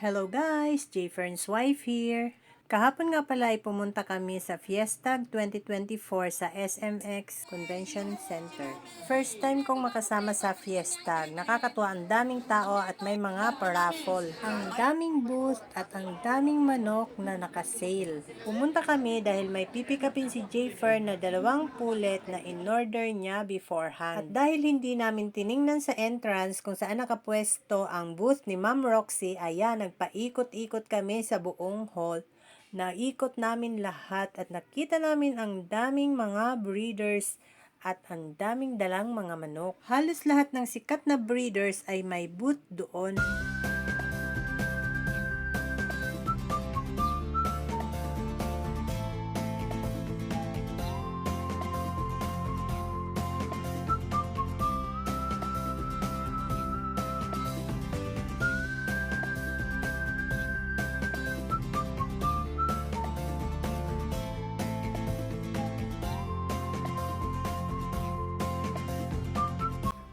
Hello guys, Jayfern's wife here. Kahapon nga pala ay pumunta kami sa Fiestag 2024 sa SMX Convention Center. First time kong makasama sa Fiestag. Nakakatuwa, ang daming tao at may mga paraffol. Ang daming booth at ang daming manok na nakasale. Pumunta kami dahil may pipikapin si Jayfern na 2 pulet na in-order niya beforehand. At dahil hindi namin tiningnan sa entrance kung saan nakapwesto ang booth ni Ma'am Roxy, ayan, nagpaikot-ikot kami sa buong hall. Naikot namin lahat at nakita namin ang daming mga breeders at ang daming dalang mga manok. Halos lahat ng sikat na breeders ay may booth doon.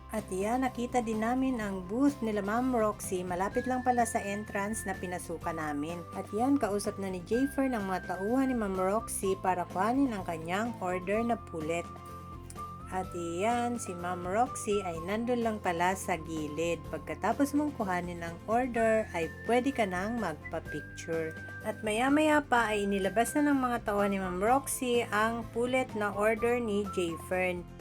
At yan, nakita din namin ang booth nila Ma'am Roxy. Malapit lang pala sa entrance na pinasukan namin. At yan, kausap na ni Jayfern ang mga tauhan ni Ma'am Roxy para kuhanin ang kanyang order na pulet. At yan, si Ma'am Roxy ay nandun lang pala sa gilid. Pagkatapos mong kuhanin ang order, ay pwede ka nang magpa-picture. At maya-maya pa ay inilabas na ng mga tauhan ni Ma'am Roxy ang pulet na order ni Jayfern.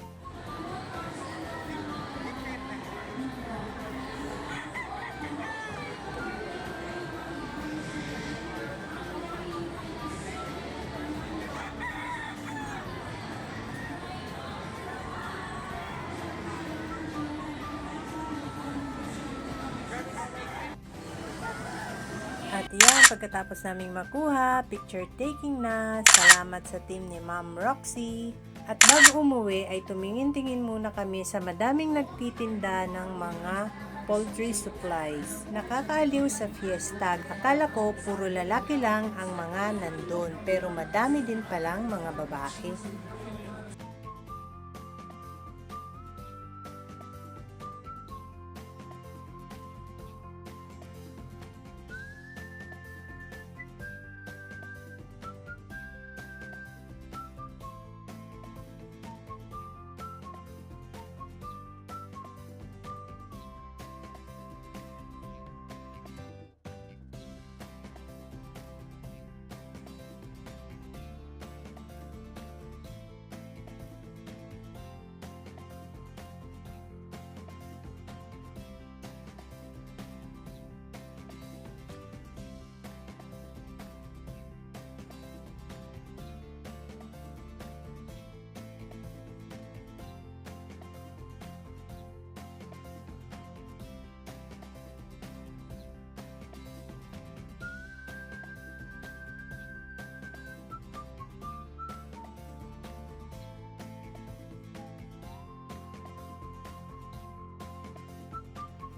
At yan, pagkatapos naming makuha, picture taking na. Salamat sa team ni Ma'am Roxy. At bago umuwi ay tumingin-tingin muna kami sa madaming nagtitinda ng mga poultry supplies. Nakakaaliw sa Fiestag. Akala ko puro lalaki lang ang mga nandun, pero madami din palang mga babae.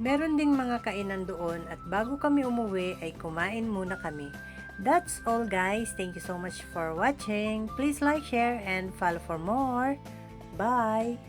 Meron ding mga kainan doon at bago kami umuwi ay kumain muna kami. That's all guys. Thank you so much for watching. Please like, share, and follow for more. Bye!